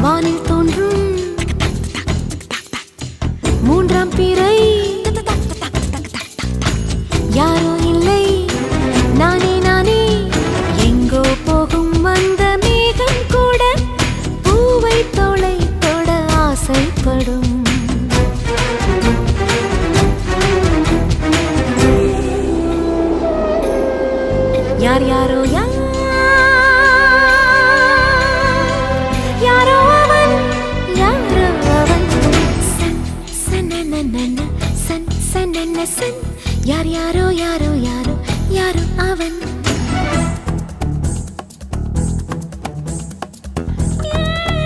வானில் தோன்றும் மூன்றாம் பிறை யாரோ இல்லை நானே நானே எங்கோ போகும் அந்த மேகம் கூட பூவை தோளை தொட ஆசைப்படும் யார் யாரோ யாரோ அவன் யாரோ அவன் சன் சனனனன சன் சனன சன் யார் யாரோ யாரோ யாரோ யாரோ அவன்